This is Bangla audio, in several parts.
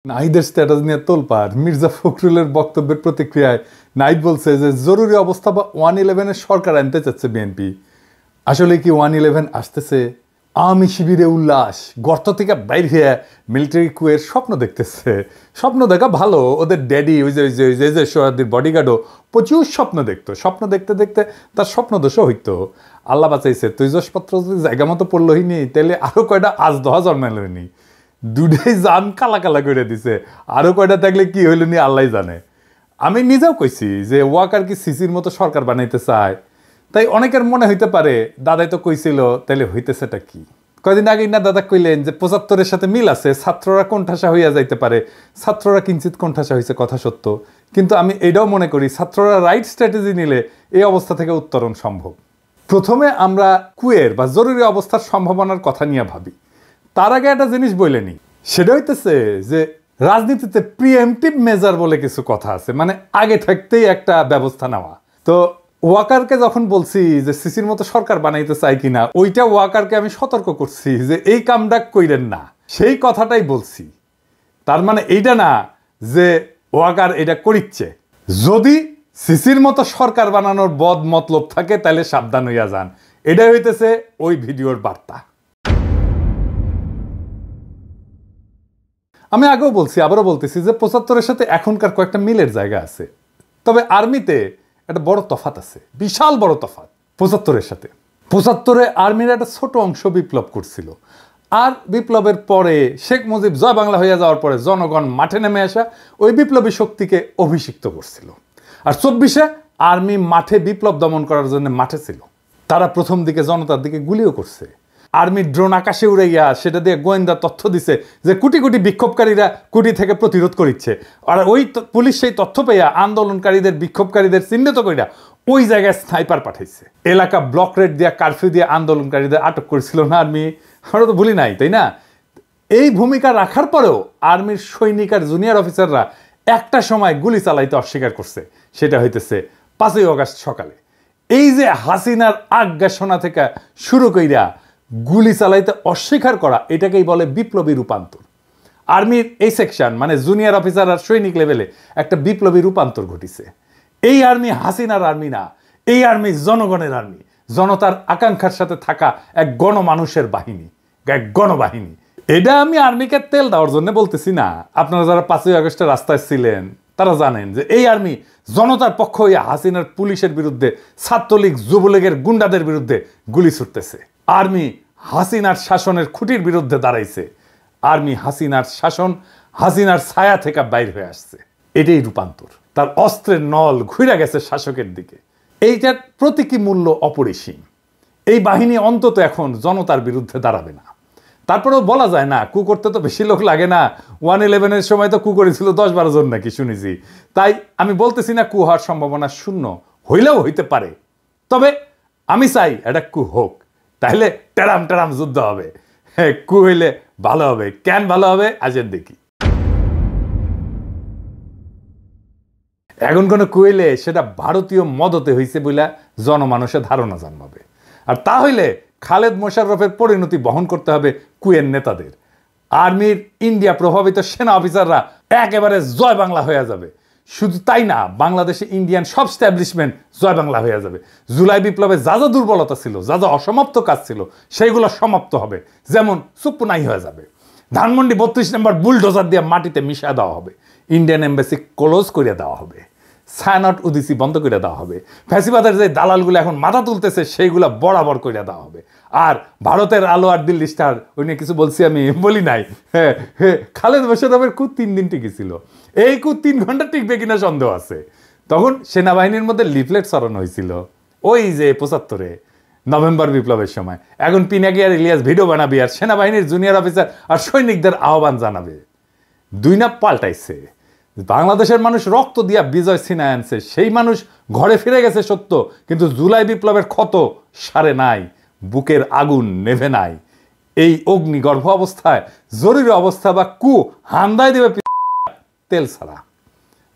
নাহিদের স্ট্যাটাস নিয়ে তোলপাড়। মির্জা ফখরুলের বক্তব্যের প্রতিক্রিয়ায় নাহিদ বলছে যে জরুরি অবস্থা বা 111-এর সরকার আনতে চাচ্ছে বিএনপি। আসলে কি 111 আসতেছে? আওয়ামী শিবিরে উল্লাস, গর্ত থেকে বাইর হয়ে মিলিটারি কুয়ের স্বপ্ন দেখতেছে। স্বপ্ন দেখা ভালো, ওদের ড্যাডি ওই যে সোহাদির বডিগার্ডও প্রচুর স্বপ্ন দেখতো। স্বপ্ন দেখতে দেখতে তার স্বপ্ন দোষও হইতো। আল্লাহ বাঁচাইছে, তৈজসপত্র যদি জায়গা মতো পড়লোই নি, তাহলে আরো কয়টা আজ দহা জন্মাইলনি, দুটাই জান কালা কালা করে দিছে। আরো কয়টা থাকলে কি হইল নি আল্লাহ জানে। আমি নিজেও কইছি যে ওয়াকার কি সিসির মতো সরকার বানাইতে চায়। তাই অনেকের মনে হইতে পারে দাদাই তো কইছিল, তাইলে হইতেছেটা কি? কয়দিন আগে না দাদা কইলেন যে 75-এর সাথে মিল আছে, ছাত্ররা কোণঠাসা হইয়া যাইতে পারে। ছাত্ররা কিঞ্চিত কোণঠাসা হয়েছে, কথা সত্য। কিন্তু আমি এটাও মনে করি ছাত্ররা রাইট স্ট্র্যাটেজি নিলে এই অবস্থা থেকে উত্তরণ সম্ভব। প্রথমে আমরা কুয়ের বা জরুরি অবস্থার সম্ভাবনার কথা নিয়ে ভাবি। তার আগে একটা জিনিস বইলেনি, সেটা হইতেছে যে রাজনীতিতে প্রিএমটিভ মেজার বলে কিছু কথা আছে, মানে আগে থাকতেই একটা ব্যবস্থা নেওয়া। তো ওয়াকারকে যখন বলছি যে সিসির মতো সরকার বানাইতে চাই কিনা, ওইটা ওয়াকারকে আমি সতর্ক করছি যে এই কামটা কইরেন না, সেই কথাটাই বলছি। তার মানে এইটা না যে ওয়াকার এটা করিচ্ছে। যদি সিসির মতো সরকার বানানোর বদ মতলব থাকে তাহলে সাবধান হইয়া যান, এটাই হইতেছে ওই ভিডিওর বার্তা। আমি আগেও বলছি, আবারও বলতেছি যে 75-এর সাথে এখনকার কয়েকটা মিলের জায়গা আছে। তবে আর্মিতে একটা বড় তফাত আছে, বিশাল বড় তফাত 75-এর সাথে। 75-এ আর্মির একটা ছোট অংশ বিপ্লব করছিল, আর বিপ্লবের পরে শেখ মুজিব জয় বাংলা হইয়া যাওয়ার পরে জনগণ মাঠে নেমে আসা ওই বিপ্লবী শক্তিকে অভিষিক্ত করছিল। আর 24-এ আর্মি মাঠে বিপ্লব দমন করার জন্য মাঠে ছিল। তারা প্রথম দিকে জনতার দিকে গুলিও করছে। আর্মির ড্রোন আকাশে উড়াইয়া সেটা দিয়ে গোয়েন্দা তথ্য দিছে যে কোটি কোটি বিক্ষোভকারীরা কুটি থেকে প্রতিরোধ করিচ্ছে। আর ওই পুলিশ সেই তথ্য পেয়ে আন্দোলনকারীদের বিক্ষোভকারীদের চিহ্নিত করিয়া ওই জায়গায় স্নাইপার পাঠাইছে। এলাকা ব্লক রেড দিয়া কারফিউ দিয়ে আন্দোলনকারীদের আটক করেছিল না আর্মি? আমরা তো ভুলি নাই, তাই না? এই ভূমিকা রাখার পরেও আর্মির সৈনিক আর জুনিয়র অফিসাররা একটা সময় গুলি চালাইতে অস্বীকার করছে। সেটা হইতেছে 5ই আগস্ট সকালে। এই যে হাসিনার আজ্ঞাসনা থেকে শুরু কইরা গুলি চালাইতে অস্বীকার করা, এটাকেই বলে বিপ্লবী রূপান্তর। আর্মির এই সেকশন মানে জুনিয়র অফিসার আর সৈনিক লেভেলে একটা বিপ্লবী রূপান্তর ঘটিছে। এই আর্মি হাসিনার আর্মি না, এই আর্মি জনগণের আর্মি, জনতার আকাঙ্ক্ষার সাথে থাকা এক গণমানুষের বাহিনী, এক গণবাহিনী। এটা আমি আর্মিকে তেল দেওয়ার জন্য বলতেছি না। আপনারা যারা 5ই আগস্টের রাস্তায় ছিলেন তারা জানেন যে এই আর্মি জনতার পক্ষ হইয়া হাসিনার পুলিশের বিরুদ্ধে, ছাত্রলীগ যুবলীগের গুন্ডাদের বিরুদ্ধে গুলি ছুটতেছে। আর্মি হাসিনার শাসনের খুঁটির বিরুদ্ধে দাঁড়াইছে। আর্মি হাসিনার শাসন, হাসিনার ছায়া থেকে বাইর হয়ে আসছে। এটাই রূপান্তর। তার অস্ত্রের নল ঘুরে গেছে শাসকের দিকে। এইটার প্রতীকী মূল্য অপরিসীম। এই বাহিনী অন্তত এখন জনতার বিরুদ্ধে দাঁড়াবে না। তারপরেও বলা যায় না, কু করতে তো বেশি লোক লাগে না। 111-এর সময় তো কু করেছিল 10-12 জন নাকি শুনেছি। তাই আমি বলতেছি না কু হওয়ার সম্ভাবনা শূন্য, হইলেও হইতে পারে। তবে আমি চাই এটা কু হোক, তাহলে টেরাম টেরাম যুদ্ধ হবে। হ্যাঁ, কু হইলে ভালো হবে। কেন ভালো হবে আজের দেখি। এখন কোনো কু হইলে সেটা ভারতীয় মদতে হইছে বলে জনমানুষের ধারণা জন্মাবে। আর তা হইলে খালেদ মোশাররফের পরিণতি বহন করতে হবে কুয়ের নেতাদের। আর্মির ইন্ডিয়া প্রভাবিত সেনা অফিসাররা একেবারে জয় বাংলা হয়ে যাবে। শুধু তাই না, বাংলাদেশে ইন্ডিয়ান সব স্ট্যাবলিশমেন্ট জয় বাংলা হয়ে যাবে। জুলাই বিপ্লবে যা যা দুর্বলতা ছিল, যা যা অসমাপ্ত কাজ ছিল, সেইগুলো সমাপ্ত হবে। যেমন সুপুনাই হয়ে যাবে। ধানমন্ডি 32 নম্বর বুলডোজার দিয়ে মাটিতে মিশিয়ে দেওয়া হবে। ইন্ডিয়ান এম্বাসি ক্লোজ করে দেওয়া হবে। সায়নট উদিসি বন্ধ করে দেওয়া হবে। ফ্যাসিবাদের যে দালালগুলো এখন মাথা তুলতেছে সেইগুলো বরাবর করে দেওয়া হবে। আর ভারতের আলো আর দিল্লি স্টার, ওই নিয়ে কিছু বলছি আমি, বলি নাই? হ্যাঁ হ্যাঁ, খালেদ মোশাররফের কু 3 দিন টিকেছিল। এই কু 3 ঘন্টা টিকবে কিনা সন্দেহ আছে। তখন সেনাবাহিনীর মধ্যে লিফলেট ছড়ানো হয়েছিল, ওই যে 75-এ নভেম্বর বিপ্লবের সময়। এখন পিনাকি আর ইলিয়াস ভিডিও বানাবি আর সেনাবাহিনীর জুনিয়র অফিসার আর সৈনিকদের আহ্বান জানাবে। 2 না পাল্টাইছে। বাংলাদেশের মানুষ রক্ত দিয়া বিজয় ছিনায় আনছে, সেই মানুষ ঘরে ফিরে গেছে সত্য, কিন্তু জুলাই বিপ্লবের ক্ষত সারে নাই, বুকের আগুন নেভে নাই। এই অগ্নিগর্ভ অবস্থায় জরুরি অবস্থা বা কু হান্দায় দেবে তেল ছাড়া,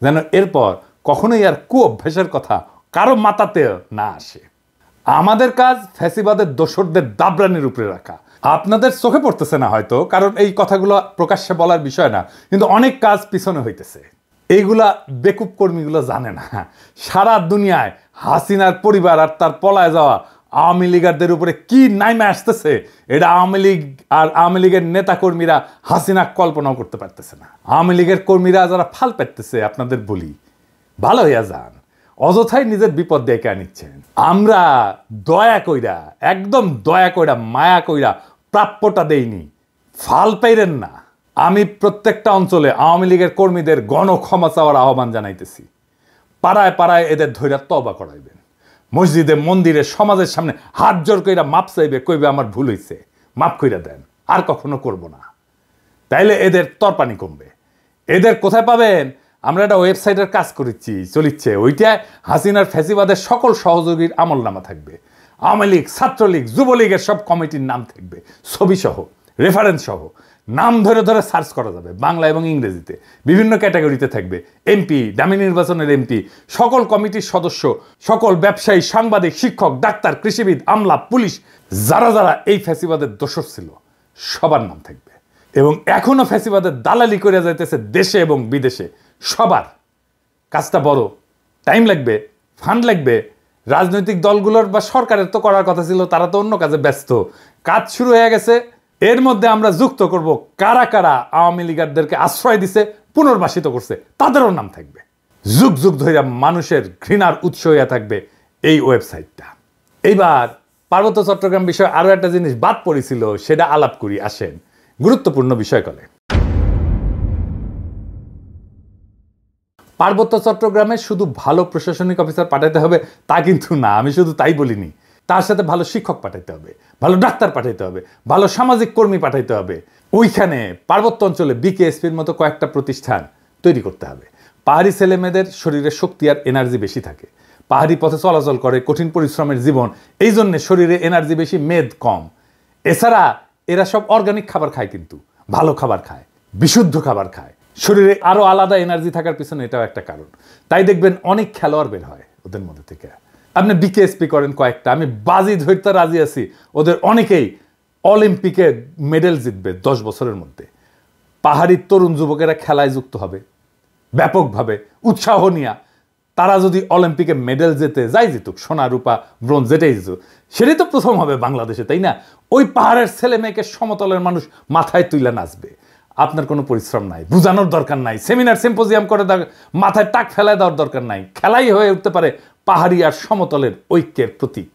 যেন এরপর কখনোই আর কু অভ্যাসের কথা কারো মাথাতে না আসে। আমাদের কাজ ফ্যাসিবাদের দোসরদের দাবরানির উপরে রাখা, আপনাদের চোখে পড়তেছে না হয়তো, কারণ এই কথাগুলো প্রকাশ্যে বলার বিষয় না, কিন্তু অনেক কাজ পিছনে হইতেছে। এইগুলা বেকুব কর্মীগুলো জানে না। সারা দুনিয়ায় হাসিনার পরিবার আর তার পলায় যাওয়া আওয়ামী লীগারদের উপরে কি নাইমে আসতেছে, এটা আওয়ামী লীগ আর আওয়ামী লীগের নেতা কর্মীরা হাসিনা কল্পনাও করতে পারতেছে না। আওয়ামী লীগের কর্মীরা যারা ফাল পেতেছে, আপনাদের বলি ভালো হইয়া যান, অযথাই নিজের বিপদ ডেকে আনিচ্ছেন। আমরা দয়া কইরা, একদম দয়া কইরা, মায়া কইরা প্রাপ্যটা দেইনি, ফাল পাইরেন না। আমি প্রত্যেকটা অঞ্চলে আওয়ামী লীগের কর্মীদের গণ ক্ষমা চাওয়ার আহ্বান জানাইতেছি। পাড়ায় পাড়ায় এদের ধৈর্য তওবা করাইবেন, মসজিদে মন্দিরে সমাজের সামনে হাত জোর কইরা মাপ চাইবে, কইবে আমার ভুল হইছে, মাপ কইরা দেন, আর কখনো করব না। তাইলে এদের তরপানি কমবে। এদের কোথায় পাবেন? আমরা একটা ওয়েবসাইটের কাজ করেছি, চলিচ্ছে, ওইটায় হাসিনার ফ্যাসিবাদের সকল সহযোগীর আমলনামা থাকবে। আওয়ামী লীগ, ছাত্রলীগ, যুবলীগের সব কমিটির নাম থাকবে, ছবি সহ, রেফারেন্স সহ, নাম ধরে ধরে সার্চ করা যাবে, বাংলা এবং ইংরেজিতে বিভিন্ন ক্যাটাগরিতে থাকবে। এমপি, দামি নির্বাচনের এমপি, সকল কমিটির সদস্য, সকল ব্যবসায়ী, সাংবাদিক, শিক্ষক, ডাক্তার, কৃষিবিদ, আমলা, পুলিশ, যারা যারা এই ফ্যাসিবাদের দোষর ছিল সবার নাম থাকবে। এবং এখনো ফ্যাসিবাদের দালালি করে যাইতেছে দেশে এবং বিদেশে, সবার। কাজটা বড়, টাইম লাগবে, ফান্ড লাগবে। রাজনৈতিক দলগুলোর বা সরকারের তো করার কথা ছিল, তারা তো অন্য কাজে ব্যস্ত। কাজ শুরু হয়ে গেছে। এর মধ্যে আমরা যুক্ত করব কারা কারা আওয়ামী লীগারদেরকে আশ্রয় দিছে, পুনর্বাসিত করছে, তাদেরও নাম থাকবে। যুগ যুগ ধরে মানুষের ঘৃণার উৎস হইয়া থাকবে এই ওয়েবসাইটটা। এইবার পার্বত্য চট্টগ্রাম বিষয়ে আরো একটা জিনিস বাদ পড়েছিল, সেটা আলাপ করি, আসেন। গুরুত্বপূর্ণ বিষয় কলে পার্বত্য চট্টগ্রামে শুধু ভালো প্রশাসনিক অফিসার পাঠাইতে হবে তা কিন্তু না, আমি শুধু তাই বলিনি। তার সাথে ভালো শিক্ষক পাঠাইতে হবে, ভালো ডাক্তার পাঠাইতে হবে, ভালো সামাজিক কর্মী পাঠাইতে হবে। ওইখানে পার্বত্য অঞ্চলে বিকেএসপির মতো কয়েকটা প্রতিষ্ঠান তৈরি করতে হবে। পাহাড়ি ছেলেমেয়েদের শরীরে শক্তি আর এনার্জি বেশি থাকে, পাহাড়ি পথে চলাচল করে, কঠিন পরিশ্রমের জীবন, এই জন্যে শরীরে এনার্জি বেশি, মেদ কম। এছাড়া এরা সব অর্গানিক খাবার খায়, কিন্তু ভালো খাবার খায়, বিশুদ্ধ খাবার খায়, শরীরে আরো আলাদা এনার্জি থাকার পিছনে এটাও একটা কারণ। তাই দেখবেন অনেক খেলোয়াড় বের হয় ওদের মধ্যে থেকে। আপনি বিকেএসপি করেন কয়েকটা, আমি বাজি ধরতে রাজি আছি, ওদের অনেকেই অলিম্পিকে মেডেল জিতবে 10 বছরের মধ্যে। পাহাড়ি তরুণ যুবকেরা খেলায় যুক্ত হবে ব্যাপকভাবে, উৎসাহ নিয়া। তারা যদি অলিম্পিকে মেডেল জেতে, যাই জিতুক, সোনা, রূপা, ব্রোঞ্জ, যেটাই জিতুক, সেটাই তো প্রথম হবে বাংলাদেশে, তাই না? ওই পাহাড়ের ছেলে মেয়েকে সমতলের মানুষ মাথায় তুইলা নাচবে। আপনার কোনো পরিশ্রম নাই, বুঝানোর দরকার নাই, সেমিনার সিম্পোজিয়াম করে মাথায় টাক ফেলায় দেওয়ার দরকার নাই। খেলাই হয়ে উঠতে পারে পাহাড়ি আর সমতলের ঐক্যের প্রতীক।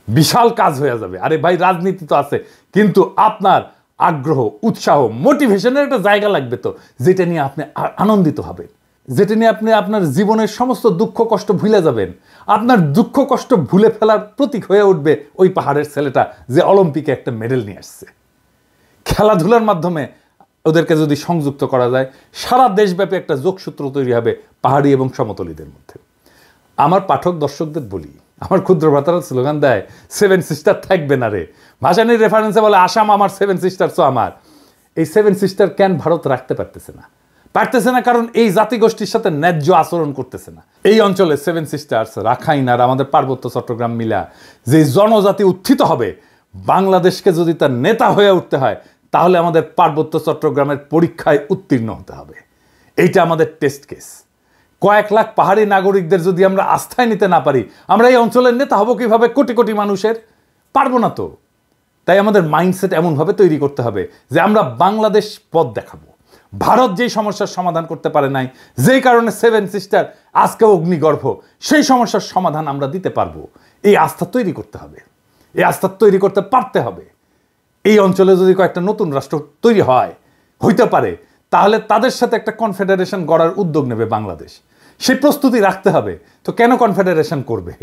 বিশাল কাজ হয়ে যাবে। আরে ভাই, রাজনীতি তো আছে, কিন্তু আপনার আগ্রহ, উৎসাহ, মোটিভেশনের একটা জায়গা লাগবে তো, যেটা নিয়ে আপনি আনন্দিত হবেন, যেটা নিয়ে আপনি আপনার জীবনের সমস্ত দুঃখ কষ্ট ভুলে যাবেন। আপনার দুঃখ কষ্ট ভুলে ফেলার প্রতীক হয়ে উঠবে ওই পাহাড়ের ছেলেটা যে অলিম্পিকে একটা মেডেল নিয়ে আসছে। খেলাধুলার মাধ্যমে ওদেরকে যদি সংযুক্ত করা যায়, সারা দেশব্যাপী একটা যোগসূত্র তৈরি হবে পাহাড়ি এবং সমতলীদের মধ্যে। আমার পাঠক দর্শকদের বলি, আমার ক্ষুদ্র ভ্রাতারা স্লোগান দেয় 7 সিস্টার থাকবে না রে। ভাসানির রেফারেন্সে বলে আসাম আমার, 7 সিস্টারসও আমার। এই 7 সিস্টার কেন ভারত রাখতে পারতেছে না? পারতেছে না কারণ এই জাতিগোষ্ঠীর সাথে ন্যায্য আচরণ করতেছে না। এই অঞ্চলে 7 সিস্টার্স, রাখাইন আর আমাদের পার্বত্য চট্টগ্রাম মিলা যে জনজাতি উত্থিত হবে, বাংলাদেশকে যদি তার নেতা হয়ে উঠতে হয়, তাহলে আমাদের পার্বত্য চট্টগ্রামের পরীক্ষায় উত্তীর্ণ হতে হবে। এইটা আমাদের টেস্ট কেস। কয়েক লাখ পাহাড়ি নাগরিকদের যদি আমরা আস্থায় নিতে না পারি, আমরা এই অঞ্চলের নেতা হব কিভাবে? কোটি কোটি মানুষের পারবো না তো। তাই আমাদের মাইন্ডসেট এমনভাবে তৈরি করতে হবে যে আমরা বাংলাদেশ পথ দেখাবো। ভারত যেই সমস্যার সমাধান করতে পারে নাই, যেই কারণে 7 সিস্টার আজকে অগ্নিগর্ভ, সেই সমস্যার সমাধান আমরা দিতে পারবো। এই আস্থা তৈরি করতে হবে, এই আস্থা তৈরি করতে পারতে হবে। এই অঞ্চলে যদি কয়েকটা নতুন রাষ্ট্র তৈরি হইতে পারে, তাহলে তাদের সাথে একটা কনফেডারেশন গড়ার উদ্যোগ নেবে বাংলাদেশ। সেই প্রস্তুতি রাখতে হবে। তো কেন কনফেডারেশন করবে?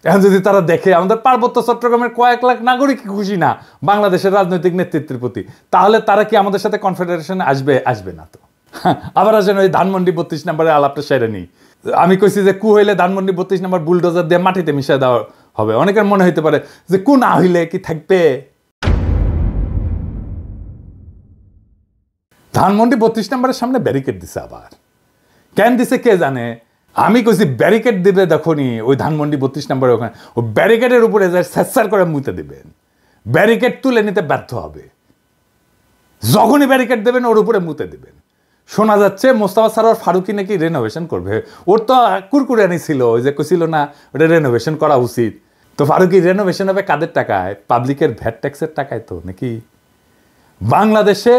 এখন যদি তারা দেখে আমাদের পার্বত্য চট্টগ্রামের কয়েক লাখ নাগরিক খুশি না বাংলাদেশের রাজনৈতিক নেতৃত্বের প্রতি, তাহলে তারা কি আমাদের সাথে কনফেডারেশন আসবে না তো। আবার আসেন ওই ধানমন্ডি 32 নম্বরের আলাপটা সেরে নিই। আমি কইছি যে কু হইলে ধানমন্ডি 32 নম্বর বুলডোজার দিয়ে মাটিতে মিশিয়ে দেওয়া হবে। অনেকের মনে হইতে পারে যে কু না হইলে কি থাকবে। ধানমন্ডি 32 নম্বরের সামনে ব্যারিকেড দিছে। আবার কেন দিছে কে জানে। আমি কইছি ব্যারিকেড দিবে, দেখনি ওই ধানমন্ডি 32 নম্বরে ওখানে, ও ব্যারিকেডের উপরে যায় স্যাঁচার করে মুইতে দিবেন। ব্যারিকেড তুলে নিতে ব্যর্থ হবে। যখনই ব্যারিকেড দেবেন ওর উপরে মুতে দেবেন। শোনা যাচ্ছে মোস্তফা সরোয়ার ফারুকী নাকি রেনোভেশন করবে। ওর তো কুরকুরানি ছিল, ওই যে কইছিল না ওটা রেনোভেশন করা উচিত। তো ফারুকী রেনোভেশন হবে কাদের টাকায়? পাবলিকের ভ্যাট ট্যাক্সের টাকায় তো নাকি? বাংলাদেশে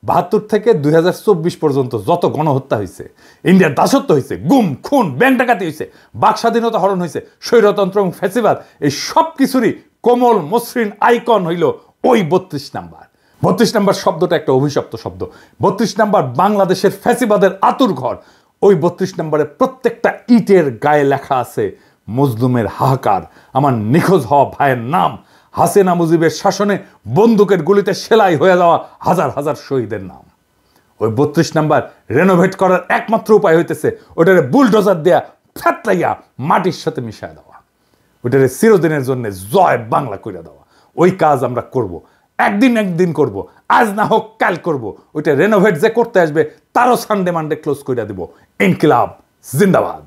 ৭২ থেকে ২০২৪ পর্যন্ত যত গণহত্যা হয়েছে, ইন্ডিয়ার দাসত্ব হয়েছে, গুম খুন ব্যাংক ডাকাতি হয়েছে, বাক স্বাধীনতা হরণ হয়েছে, স্বৈরতন্ত্র এবং ফ্যাসিবাদ, এই সব কিছুরই কোমল মসৃণ আইকন হইল ওই ৩২ নাম্বার। ৩২ নাম্বার শব্দটা একটা অভিশপ্ত শব্দ। ৩২ নাম্বার বাংলাদেশের ফ্যাসিবাদের আতুর ঘর। ওই ৩২ নাম্বারে প্রত্যেকটা ইটের গায়ে লেখা আছে মজলুমের হাহাকার, আমার নিখোঁজ হওয়া ভাইয়ের নাম, হাসিনা মুজিবের শাসনে বন্দুকের গুলিতে সেলাই হয়ে যাওয়া হাজার হাজার শহীদের নাম। ওই ৩২ নাম্বার রেনোভেট করার একমাত্র উপায় হইতেছে ওটারে বুলডোজার দেয়া ফ্যাতলাইয়া মাটির সাথে মিশায় দেওয়া, ওটারে চিরদিনের জন্য জয় বাংলা করে দেওয়া। ওই কাজ আমরা করব, একদিন করব, আজ না হোক কাল করব। ওইটা রেনোভেট যে করতে আসবে তারও সানডে মানডে ক্লোজ করে দিব। ইনকিলাব জিন্দাবাদ।